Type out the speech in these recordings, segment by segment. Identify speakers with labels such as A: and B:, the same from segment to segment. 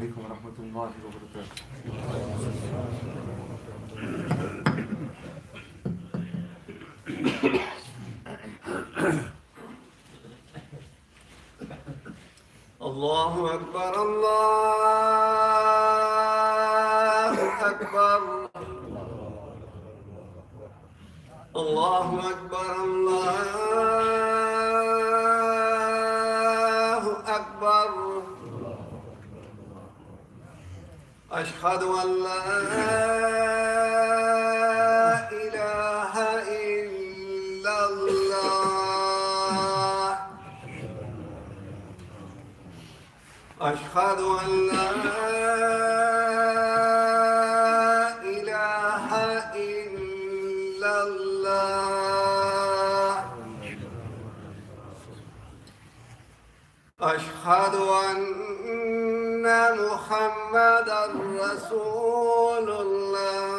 A: عليكم ورحمة الله وبركاته.
B: الله أكبر الله أكبر الله أكبر الله أكبر أشهد أن لا إله إلا الله أشهد أن لا إله إلا الله أشهد أن محمدا رسول الله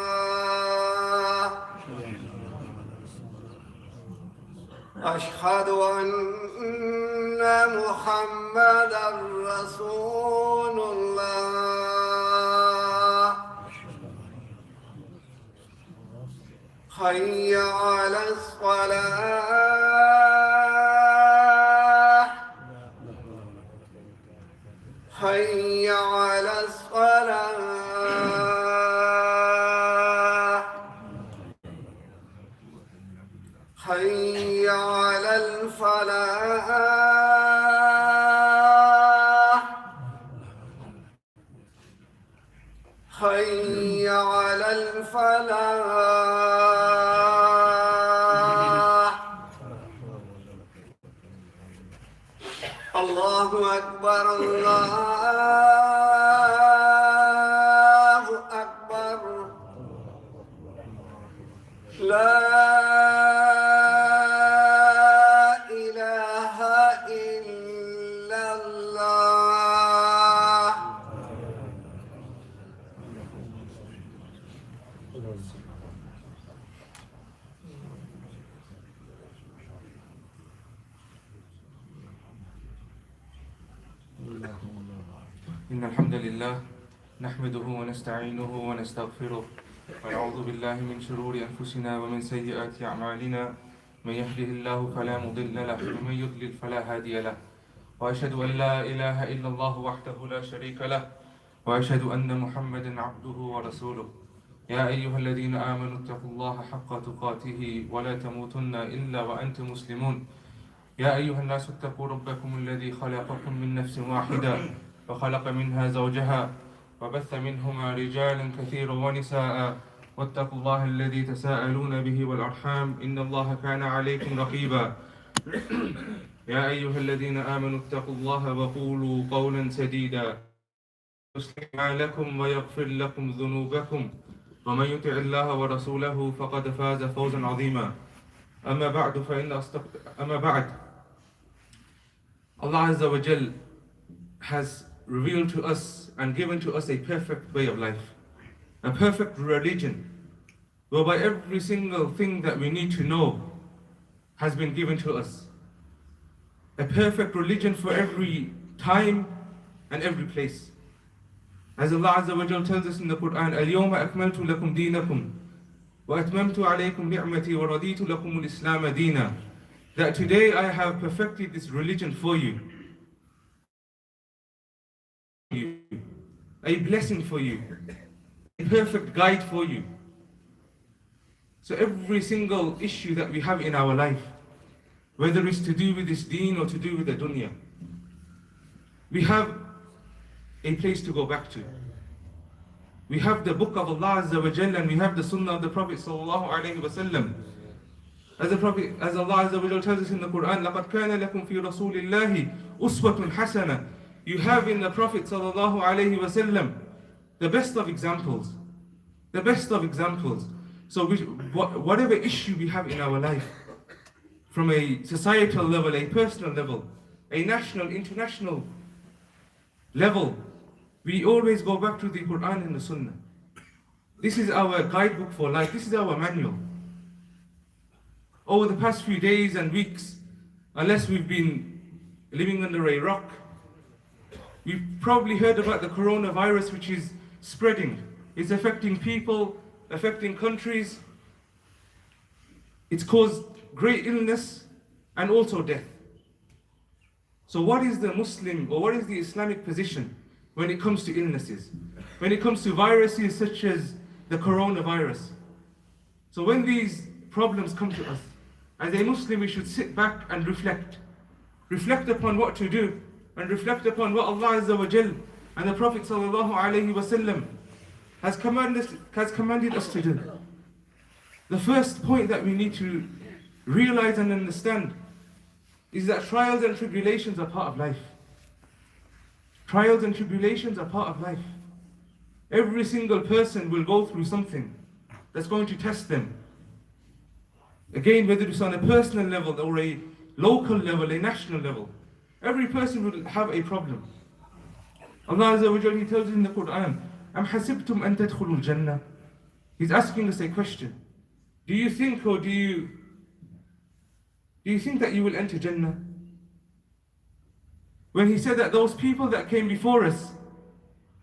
B: أشهد أن محمدا رسول الله حي على الصلاة حي على الصلاة حي على الفلاح حي على الفلاح الله أكبر الله أكبر لا إله إلا الله
A: إن الحمد لله نحمده ونستعينه ونستغفره ونعوذ بالله من شرور أنفسنا ومن سيئات أعمالنا من يهده الله فلا مضل له ومن يضلل فلا هادي له وأشهد أن لا إله إلا الله وحده لا شريك له وأشهد أن محمدا عبده ورسوله يا أيها الذين آمنوا اتقوا الله حق تقاته ولا تموتن إلا وأنتم مسلمون يا أيها الناس اتقوا ربكم الذي خلقكم من نفس واحدة وخلق منها زوجها وبث منهما رجالا كثيرا ونساء واتقوا الله الذي تساءلون به والأرحام إن الله كان عليكم رقيبا يا أيها الذين آمنوا اتقوا الله وقولوا قولا سديدا يصلح لكم ويغفر لكم ذنوبكم ومن يطع الله ورسوله فقد فاز فوزا عظيما أما بعد Allah Azza wa Jal has revealed to us and given to us a perfect way of life, a perfect religion, whereby every single thing that we need to know has been given to us. A perfect religion for every time and every place. As Allah Azza wa Jal tells us in the Quran, اليوم أكملت لكم دينكم وأتممت عليكم نعمتي ورضيت لكم الإسلام دينا. That today I have perfected this religion for you. A blessing for you. A perfect guide for you. So every single issue that we have in our life, whether it's to do with this deen or to do with the dunya, we have a place to go back to. We have the book of Allah Azza wa Jalla and we have the sunnah of the Prophet sallallahu alaihi wasallam. As Allah Azza wa Jalla tells us in the Quran, لَقَدْ كَانَ لَكُمْ فِي رَسُولِ اللَّهِ أُسْوَةٌ حَسَنَةٌ. You have in the Prophet sallallahu alaihi wasallam the best of examples. The best of examples. So whatever issue we have in our life, from a societal level, a personal level, a national, international level, we always go back to the Quran and the Sunnah. This is our guidebook for life. This is our manual. Over the past few days and weeks, unless we've been living under a rock, You've probably heard about the coronavirus, which is spreading. It's affecting people, affecting countries. It's caused great illness and also death. So what is the Muslim, or what is the Islamic position when it comes to illnesses? When it comes to viruses such as the coronavirus? So when these problems come to us, as a Muslim, we should sit back and reflect. Reflect upon what to do, and reflect upon what Allah Azza wa Jal and the Prophet Sallallahu Alaihi Wasallam has commanded us to do. The first point that we need to realize and understand is that trials and tribulations are part of life. Trials and tribulations are part of life. Every single person will go through something that's going to test them. Again, whether it's on a personal level or a local level, a national level, every person will have a problem. Allah Azza wa Jalla, He tells us in the Quran, Am hasibtum an tadkhulul jannah? He's asking us a question. Do you think that you will enter Jannah? When He said that those people that came before us,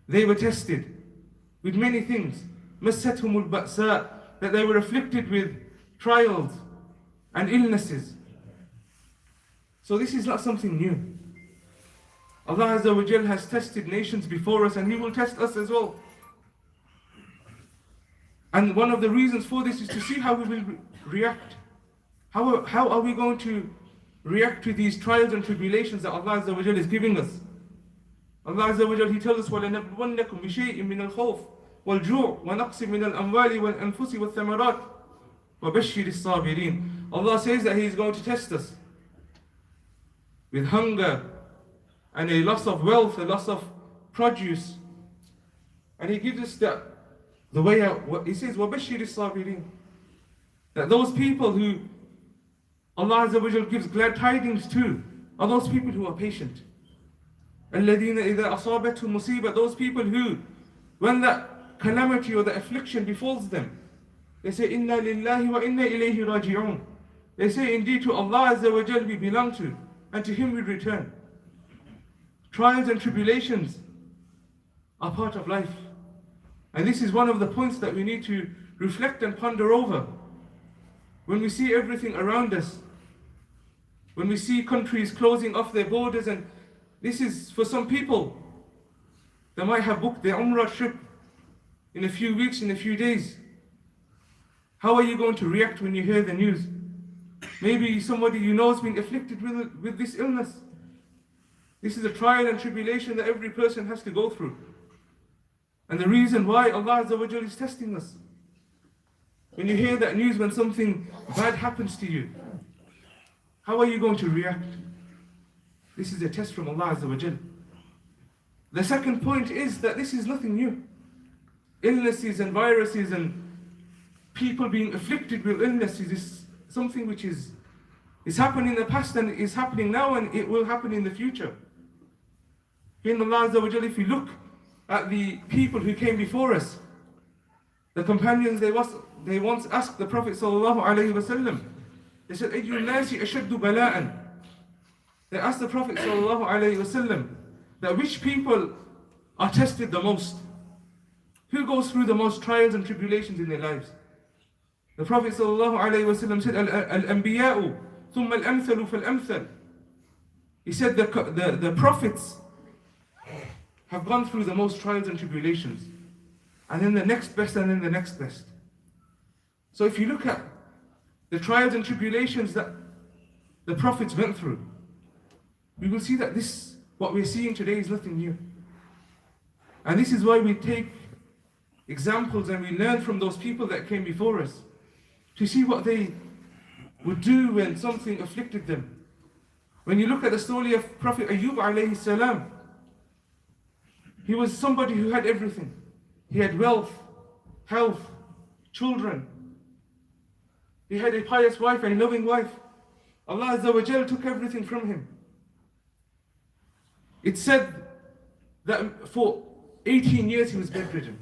A: they were tested with many things. مَسَّتْهُمُ الْبَأْسَاءِ, that they were afflicted with trials and illnesses. So this is not something new. Allah Azza wa Jal has tested nations before us, and He will test us as well. And one of the reasons for this is to see how we will react. How are we going to react to these trials and tribulations that Allah Azza wa Jal is giving us? Allah Azza wa Jal, He tells us, وَلَنَبْلُوَنَّكُمْ بِشَيْءٍ مِّنَ الْخَوْفِ وَالْجُوعِ وَنَقْصٍ مِّنَ الْأَمْوَالِ وَالْأَنفُسِ وَالثَّمَرَاتِ وَبَشِّرِ الصَّابِرِينَ. Allah says that He is going to test us with hunger and a loss of wealth, a loss of produce. And He gives us the way out. He says, وَبَشِّرِ الصَّابِرِينَ, that those people who Allah Azza wa Jal gives glad tidings to are those people who are patient. الَّذِينَ إِذَا أَصَابَتْهُمْ مُصِيبَةٌ, those people who, when that calamity or the affliction befalls them, they say, إِنَّا لِلَّهِ وَإِنَّا إِلَيْهِ رَاجِعُونَ. They say, indeed to Allah Azza wa Jal we belong to, and to Him we return. Trials and tribulations are part of life. And this is one of the points that we need to reflect and ponder over. When we see everything around us, when we see countries closing off their borders, and this is for some people, they might have booked their Umrah trip in a few weeks, in a few days. How are you going to react when you hear the news? Maybe somebody you know has been afflicted with this illness. This is a trial and tribulation that every person has to go through. And the reason why Allah Azza wa Jalla is testing us. When you hear that news, when something bad happens to you, how are you going to react? This is a test from Allah Azza wa Jalla. The second point is that this is nothing new. Illnesses and viruses and people being afflicted with illnesses is something which is happening in the past, and is happening now, and it will happen in the future. In Allah Azza wa Jalla, if you look at the people who came before us, the companions, they once asked the Prophet Sallallahu Alaihi Wasallam, they said, أَيُّ النَّاسِ أَشَدُّ بَلَاءً. They asked the Prophet Sallallahu Alaihi Wasallam that which people are tested the most? Who goes through the most trials and tribulations in their lives? The Prophet Sallallahu Alaihi Wasallam said, Al-Anbiya'u thumma al-amthalu fal-amthal. He said the prophets have gone through the most trials and tribulations, and then the next best, and then the next best. So if you look at the trials and tribulations that the prophets went through, we will see that what we're seeing today is nothing new. And this is why we take examples and we learn from those people that came before us, to see what they would do when something afflicted them. When you look at the story of Prophet Ayyub alayhi salam, he was somebody who had everything. He had wealth, health, children. He had a pious wife, a loving wife. Allah Azza wa Jal took everything from him. It said that for 18 years he was bedridden.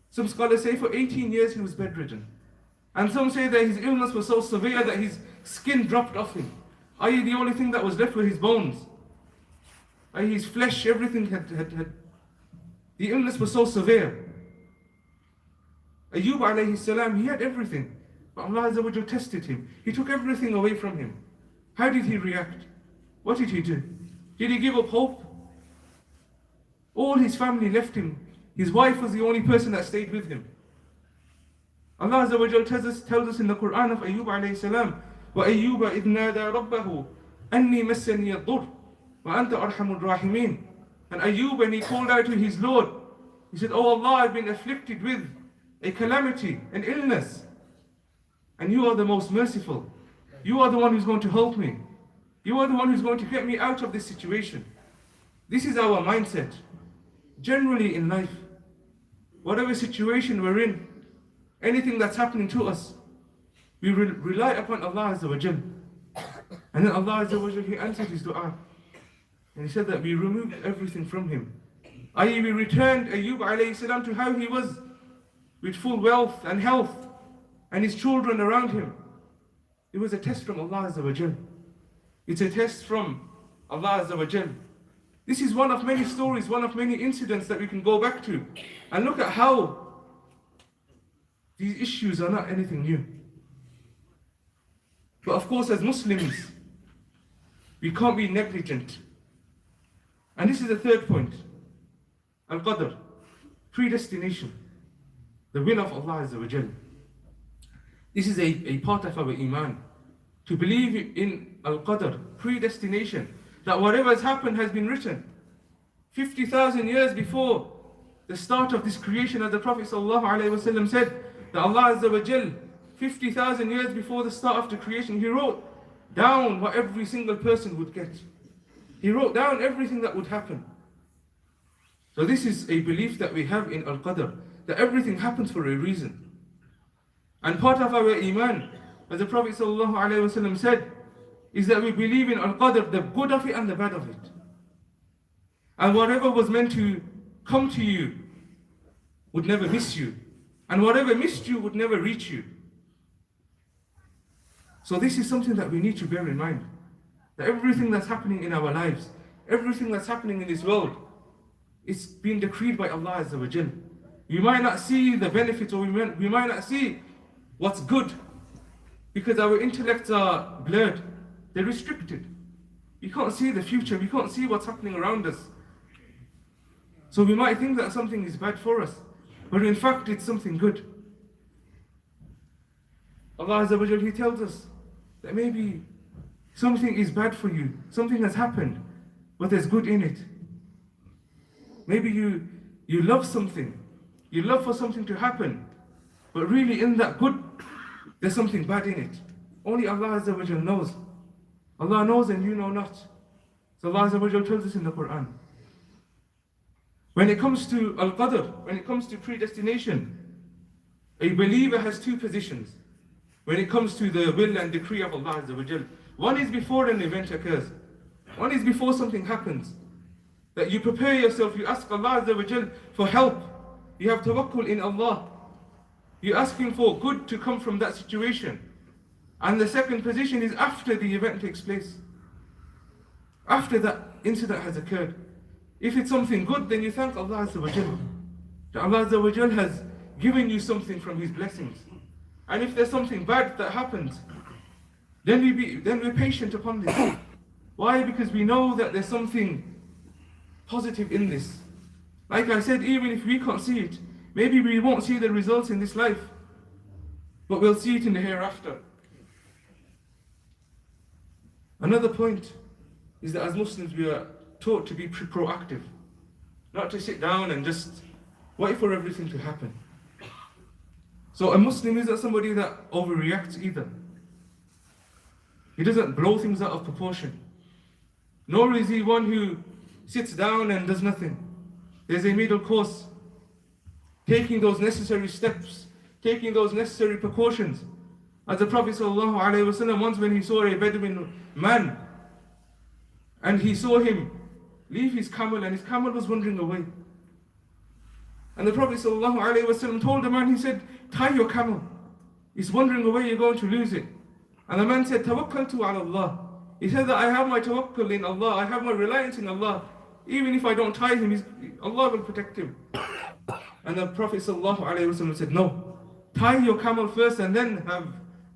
A: Some scholars say for 18 years he was bedridden. And some say that his illness was so severe that his skin dropped off him. I.e., the only thing that was left were his bones. His flesh, everything the illness was so severe. Ayyub alayhi salam, he had everything. But Allah Azza wa Jal tested him. He took everything away from him. How did he react? What did he do? Did he give up hope? All his family left him. His wife was the only person that stayed with him. Allah Azza wa Jal tells us in the Quran of Ayyub alayhi salam, وَأَيُّوبَ إِذْ نَادَى رَبَّهُ أَنِّي مَسَّنِيَ الضُّرُّ وَأَنْتَ أَرْحَمُ الرَّاحِمِينَ. And Ayyub, when he called out to his Lord, he said, Oh Allah, I've been afflicted with a calamity, an illness, and you are the most merciful. You are the one who's going to help me. You are the one who's going to get me out of this situation. This is our mindset. Generally in life, whatever situation we're in, anything that's happening to us, we rely upon Allah Azza wa Jal. And then Allah Azza wa Jal, He answered his dua. And He said that we removed everything from him. I.e., we returned Ayyub alayhi salam to how he was, with full wealth and health, and his children around him. It was a test from Allah Azza wa Jal. It's a test from Allah Azza wa Jal. This is one of many stories, one of many incidents that we can go back to and look at how these issues are not anything new. But of course, as Muslims, we can't be negligent. And this is the third point. Al-Qadr, predestination, the will of Allah Azza wa Jal. This is a part of our Iman. To believe in Al-Qadr, predestination, that whatever has happened has been written. 50,000 years before the start of this creation, as the Prophet ﷺ said, that Allah Azza wa Jal, 50,000 years before the start of the creation, He wrote down what every single person would get. He wrote down everything that would happen. So this is a belief that we have in Al-Qadr, that everything happens for a reason. And part of our Iman, as the Prophet ﷺ said, is that we believe in Al-Qadr, the good of it and the bad of it. And whatever was meant to come to you would never miss you. And whatever missed you would never reach you. So this is something that we need to bear in mind. That everything that's happening in our lives, everything that's happening in this world, it's been decreed by Allah Azza wa Jal. We might not see the benefits, or we might not see what's good, because our intellects are blurred. They're restricted. We can't see the future. We can't see what's happening around us. So we might think that something is bad for us, but in fact it's something good. Allah Azza wa Jal, He tells us that maybe something is bad for you, something has happened, but there's good in it. Maybe you love something, you love for something to happen, but really in that good, there's something bad in it. Only Allah Azza wa Jal knows. Allah knows and you know not. So Allah Azza wa Jal tells us in the Quran. When it comes to Al-Qadr, when it comes to predestination, a believer has two positions. When it comes to the will and decree of Allah Azza wa Jal. One is before an event occurs. One is before something happens. That you prepare yourself, you ask Allah Azza wa Jal for help. You have tawakkul in Allah. You ask Him for good to come from that situation. And the second position is after the event takes place. After that incident has occurred. If it's something good, then you thank Allah Azza wa Jal. That Allah Azza wa Jal has given you something from His blessings. And if there's something bad that happens, then we're patient upon this. Why? Because we know that there's something positive in this. Like I said, even if we can't see it, maybe we won't see the results in this life, but we'll see it in the hereafter. Another point is that as Muslims we are taught to be proactive, not to sit down and just wait for everything to happen. So a Muslim isn't somebody that overreacts either. He doesn't blow things out of proportion. Nor is he one who sits down and does nothing. There's a middle course. Taking those necessary steps, taking those necessary precautions. As the Prophet ﷺ, once when he saw a Bedouin man, and he saw him leave his camel, and his camel was wandering away. And the Prophet ﷺ told the man, he said, tie your camel. It's wandering away, you're going to lose it. And the man said, Tawakkaltu ala Allah. He said that I have my tawakkul in Allah, I have my reliance in Allah. Even if I don't tie him, Allah will protect him. And the Prophet ﷺ said, no, tie your camel first and then have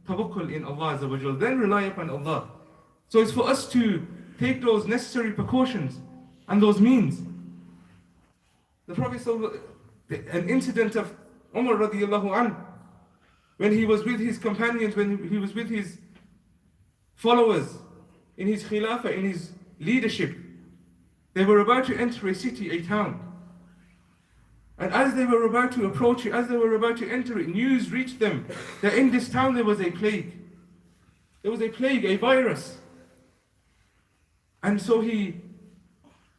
A: tawakkul in Allah Azza wa Jal, then rely upon Allah. So it's for us to take those necessary precautions and those means. The Prophet ﷺ, an incident of Umar radiallahu anhu, when he was with his companions, when he was with his followers, in his khilafah, in his leadership, they were about to enter a city, a town. And as they were about to approach it, as they were about to enter it, news reached them that in this town there was a plague. There was a plague, a virus. And so he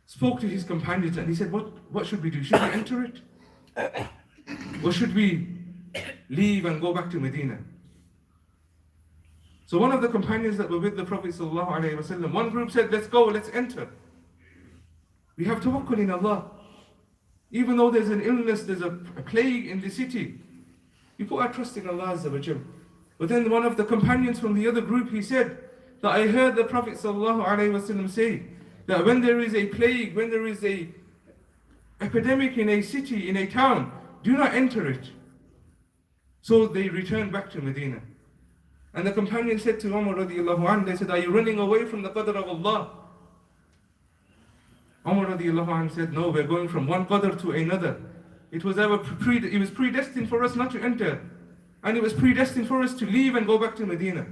A: spoke to his companions and he said, what should we do? Should we enter it? Or should we leave and go back to Medina? So one of the companions that were with the Prophet ﷺ, one group said, let's go, let's enter. We have tawakkul in Allah. Even though there's an illness, there's a plague in the city, we put our trust in Allah Azza wa Jal. But then one of the companions from the other group, he said that I heard the Prophet ﷺ say that when there is a plague, when there is a epidemic in a city, in a town, do not enter it. So they returned back to Medina. And the companion said to Umar radiallahu anhu, they said, are you running away from the qadr of Allah? Umar radiallahu anhu said, no, we're going from one qadr to another. It was predestined for us not to enter. And it was predestined for us to leave and go back to Medina.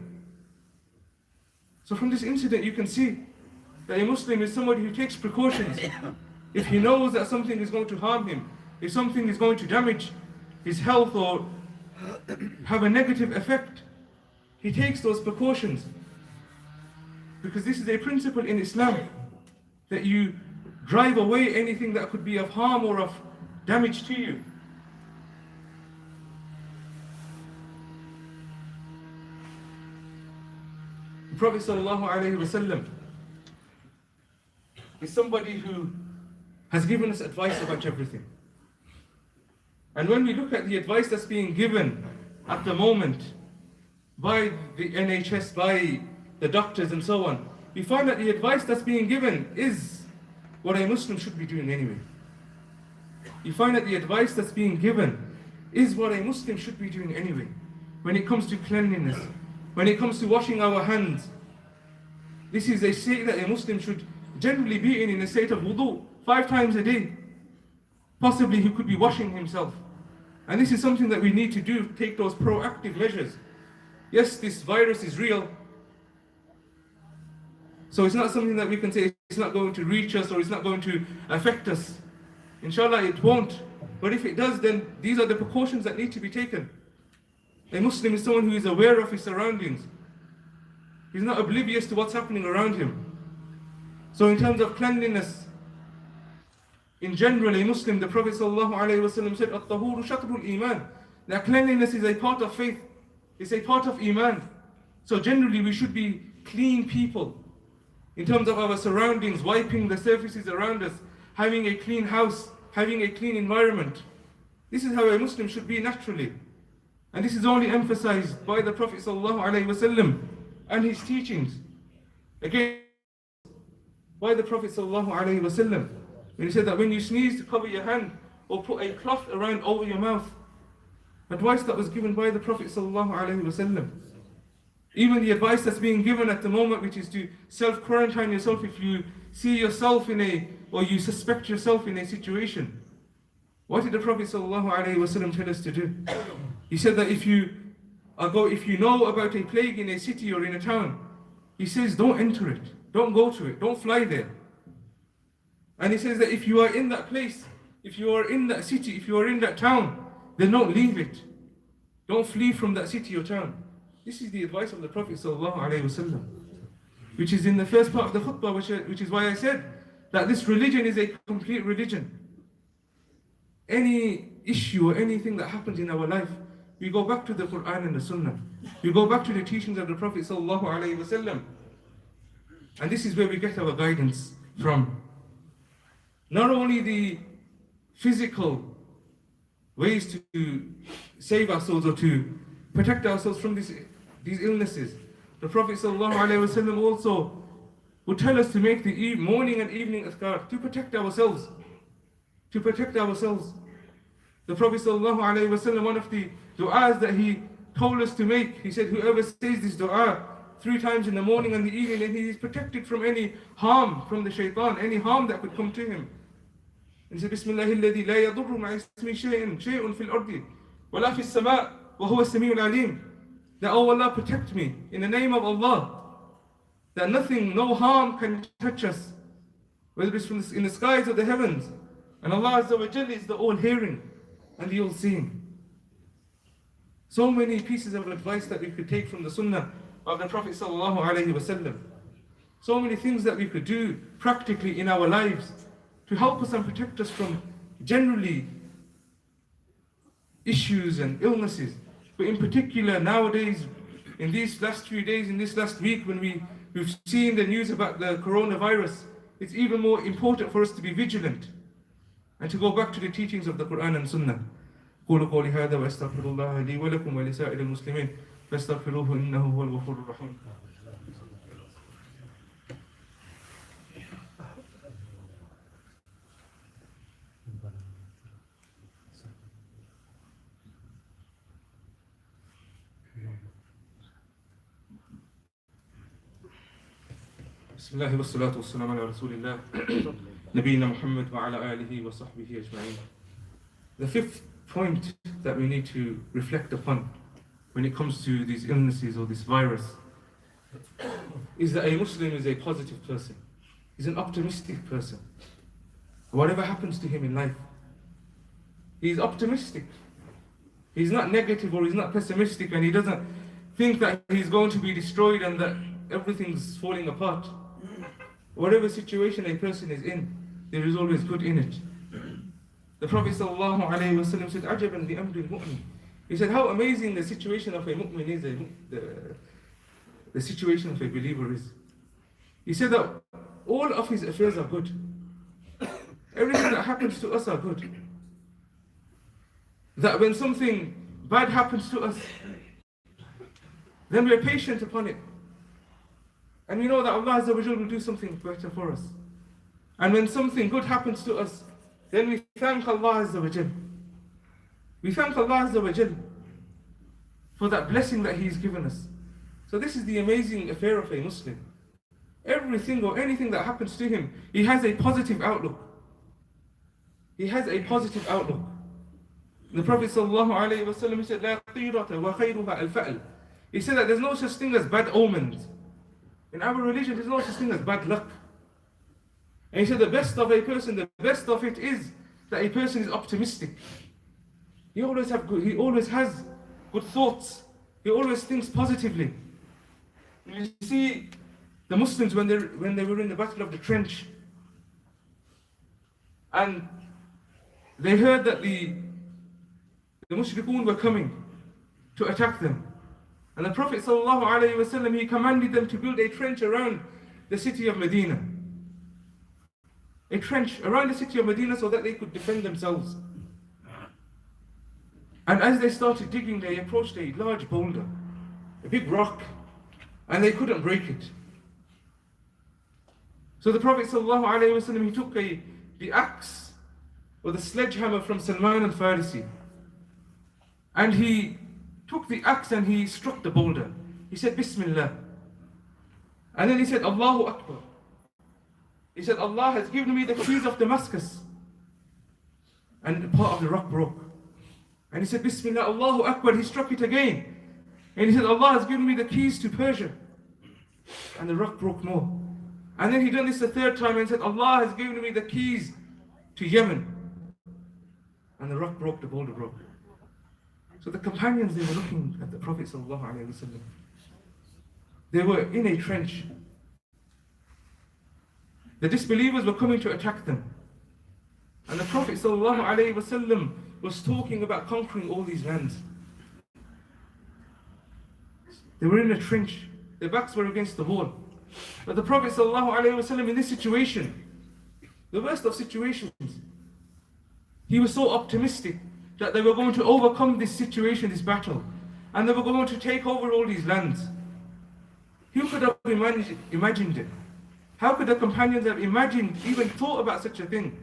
A: So from this incident you can see that a Muslim is somebody who takes precautions. If he knows that something is going to harm him, if something is going to damage his health or have a negative effect, he takes those precautions. Because this is a principle in Islam, that you drive away anything that could be of harm or of damage to you. The Prophet ﷺ is somebody who has given us advice about everything. And when we look at the advice that's being given at the moment by the NHS, by the doctors and so on, we find that the advice that's being given is what a Muslim should be doing anyway. You find that the advice that's being given is what a Muslim should be doing anyway. When it comes to cleanliness, when it comes to washing our hands, this is a state that a Muslim should generally be in a state of wudu 5 times a day. Possibly he could be washing himself. And this is something that we need to do, take those proactive measures. Yes, this virus is real. So it's not something that we can say it's not going to reach us or it's not going to affect us. Inshallah it won't. But if it does, then these are the precautions that need to be taken. A Muslim is someone who is aware of his surroundings. He's not oblivious to what's happening around him. So in terms of cleanliness, in general, a Muslim, the Prophet ﷺ said, "At-tahuru shatrul iman." That cleanliness is a part of faith. It's a part of iman. So generally, we should be clean people. In terms of our surroundings, wiping the surfaces around us, having a clean house, having a clean environment. This is how a Muslim should be naturally. And this is only emphasized by the Prophet ﷺ and his teachings. Again, by the Prophet ﷺ, when he said that when you sneeze, to cover your hand or put a cloth around over your mouth. Advice that was given by the Prophet ﷺ. Even the advice that's being given at the moment, which is to self-quarantine yourself if you see yourself or you suspect yourself in a situation. What did the Prophet ﷺ tell us to do? He said that if you know about a plague in a city or in a town, he says don't enter it, don't go to it, don't fly there. And he says that if you are in that place, if you are in that city, if you are in that town, then don't leave it. Don't flee from that city or town. This is the advice of the Prophet ﷺ, which is in the first part of the khutbah, which is why I said that this religion is a complete religion. Any issue or anything that happens in our life, we go back to the Quran and the Sunnah. We go back to the teachings of the Prophet ﷺ. And this is where we get our guidance from. Not only the physical ways to save ourselves or to protect ourselves from these illnesses. The Prophet ﷺ also would tell us to make the morning and evening adhkar to protect ourselves. To protect ourselves. The Prophet ﷺ, one of the du'as that he told us to make, he said, whoever says this du'a 3 times in the morning and the evening, then he is protected from any harm from the shaitan, any harm that could come to him. And he said, Bismillah alladhi la yadurru ma'a ismi shay'un fil ardi wa la fis sama' wa huwa as-sami'ul alim. That, oh Allah, protect me in the name of Allah, that nothing, no harm can touch us, whether it's in the skies or the heavens. And Allah Azza wa Jalla is the all-hearing and the all-seeing. So many pieces of advice that we could take from the sunnah of the Prophet sallallahu alaihi wasallam. So many things that we could do practically in our lives to help us and protect us from generally issues and illnesses. But in particular nowadays, in these last few days, in this last week, when we've seen the news about the coronavirus, it's even more important for us to be vigilant and to go back to the teachings of the Quran and Sunnah. قولوا قولي هذا وأستغفر الله لي ولكم ولسائر المسلمين فاستغفروه إنه هو الغفور الرحيم. بسم الله والصلاة والسلام على رسول الله نبينا محمد وعلى آله وصحبه أجمعين. The fifth point that we need to reflect upon when it comes to these illnesses or this virus is that a Muslim is a positive person. He's an optimistic person. Whatever happens to him in life, he's optimistic. He's not negative or he's not pessimistic, and he doesn't think that he's going to be destroyed and that everything's falling apart. Whatever situation a person is in, there is always good in it. The Prophet ﷺ said, "Ajaban li amri al-mu'min." He said, how amazing the situation of a mu'min is, the situation of a believer is. He said that all of his affairs are good. Everything that happens to us are good. That when something bad happens to us, then we are patient upon it. And we know that Allah Azza wa Jal will do something better for us. And when something good happens to us, then we thank Allah Azza wa Jal. We thank Allah Azza wa Jal for that blessing that He's given us. So this is the amazing affair of a Muslim. Everything or anything that happens to him, he has a positive outlook. He has a positive outlook. The Prophet ﷺ said, "La qirata wa khayruha al-fa'l." He said that there's no such thing as bad omens. In our religion, there's no such thing as bad luck. And he said the best of a person, the best of it is that a person is optimistic. He always has good thoughts. He always thinks positively. You see, the Muslims when they were in the battle of the trench, and they heard that the mushrikun were coming to attack them. And the Prophet ﷺ, he commanded them to build a trench around the city of Medina. A trench around the city of Medina so that they could defend themselves. And as they started digging, they approached a large boulder, a big rock, and they couldn't break it. So the Prophet ﷺ, he took the axe or the sledgehammer from Salman al-Farisi, and he took the axe and he struck the boulder. He said, Bismillah. And then he said, Allahu Akbar. He said, Allah has given me the keys of Damascus. And the part of the rock broke. And he said, Bismillah, Allahu Akbar. He struck it again. And he said, Allah has given me the keys to Persia. And the rock broke more. And then he done this the third time and said, Allah has given me the keys to Yemen. And the rock broke, the boulder broke. So the companions, they were looking at the Prophet ﷺ. They were in a trench. The disbelievers were coming to attack them. And the Prophet ﷺ was talking about conquering all these lands. They were in a trench. Their backs were against the wall. But the Prophet ﷺ, in this situation, the worst of situations, he was so optimistic that they were going to overcome this situation, this battle, and they were going to take over all these lands. Who could have imagined it? How could the companions have imagined, even thought about such a thing?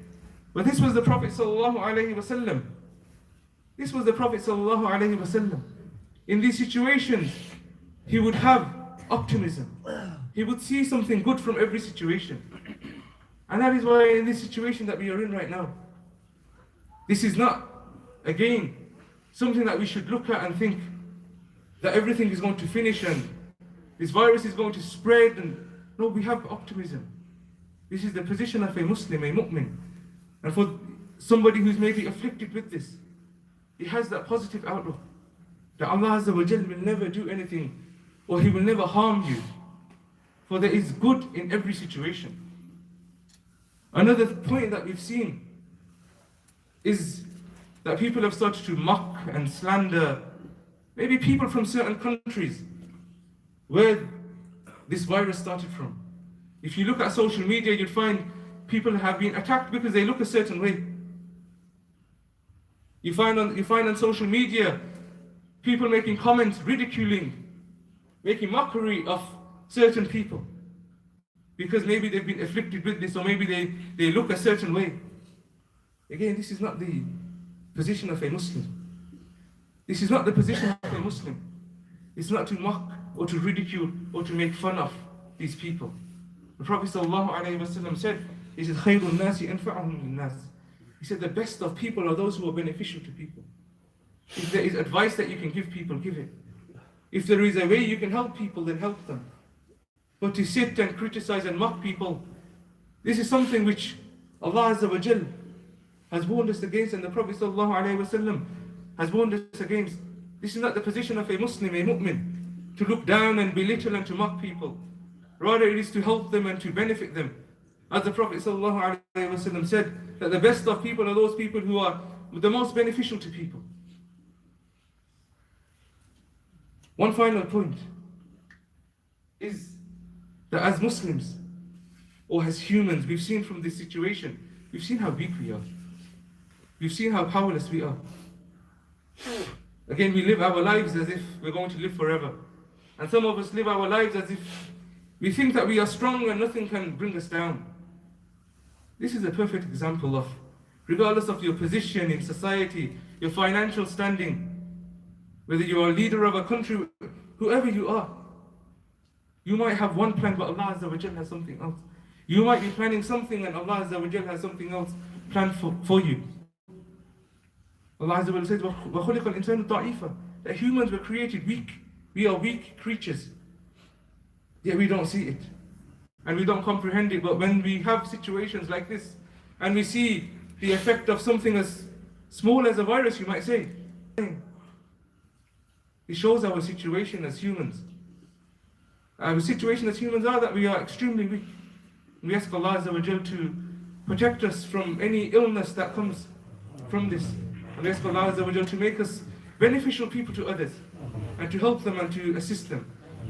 A: But this was the Prophet sallallahu alaihi wasallam. This was the Prophet sallallahu alaihi wasallam. In these situations, he would have optimism. He would see something good from every situation. And that is why in this situation that we are in right now, this is not, again, something that we should look at and think that everything is going to finish and this virus is going to spread. And no, we have optimism. This is the position of a Muslim, a mu'min. And for somebody who's maybe afflicted with this, he has that positive outlook that Allah Azza wa Jal will never do anything or He will never harm you. For there is good in every situation. Another point that we've seen is that people have started to mock and slander maybe people from certain countries where this virus started from. If you look at social media, you'll find people have been attacked because they look a certain way. You find on social media people making comments, ridiculing, making mockery of certain people because maybe they've been afflicted with this or maybe they look a certain way. Again, this is not the position of a Muslim. This is not the position of a Muslim. It's not to mock or to ridicule or to make fun of these people. The Prophet ﷺ said, he said, خَيْرُ النَّاسِ أَنْفَعُهُمْ لِلنَّاسِ. He said, the best of people are those who are beneficial to people. If there is advice that you can give people, give it. If there is a way you can help people, then help them. But to sit and criticize and mock people, this is something which Allah Azza wa Jal has warned us against, and the Prophet ﷺ has warned us against. This is not the position of a Muslim, a mu'min, to look down and belittle and to mock people. Rather, it is to help them and to benefit them. As the Prophet ﷺ said, that the best of people are those people who are the most beneficial to people. One final point is that as Muslims, or as humans, we've seen from this situation, we've seen how weak we are. We've seen how powerless we are. Again, we live our lives as if we're going to live forever. And some of us live our lives as if we think that we are strong and nothing can bring us down. This is a perfect example of, regardless of your position in society, your financial standing, whether you are a leader of a country, whoever you are, you might have one plan, but Allah Azza wa Jal has something else. You might be planning something and Allah Azza wa Jal has something else planned for you. Allah Azza wa Jal says, وَخُلِقَ الْإِنسَانُ ضَعِيفًا, that humans were created weak. We are weak creatures. Yet we don't see it. And we don't comprehend it. But when we have situations like this, and we see the effect of something as small as a virus, you might say, it shows our situation as humans. Our situation as humans are that we are extremely weak. We ask Allah Azza wa Jal to protect us from any illness that comes from this. And we ask Allah Azza wa Jal to make us beneficial people to others, and to help them and to assist them.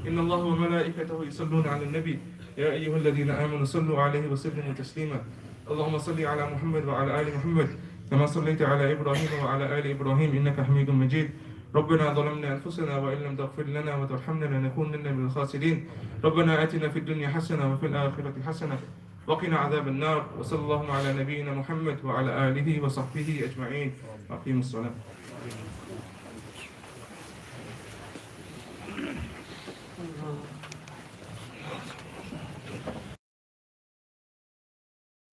A: إن الله وملائكته يصلون على النبي يا أيها الذين آمنوا صلوا عليه وسلموا تسليما اللهم صل على محمد وعلى آل محمد كما صليت على إبراهيم وعلى آل إبراهيم إنك حميد مجيد ربنا ظلمنا أنفسنا وإن لم تغفر لنا وترحمنا لنكونن من الخاسرين ربنا آتنا في الدنيا حسنة وفي الآخرة حسنة وقنا عذاب النار وصلى الله على نبينا محمد وعلى آله وصحبه أجمعين أقيموا الصلاة.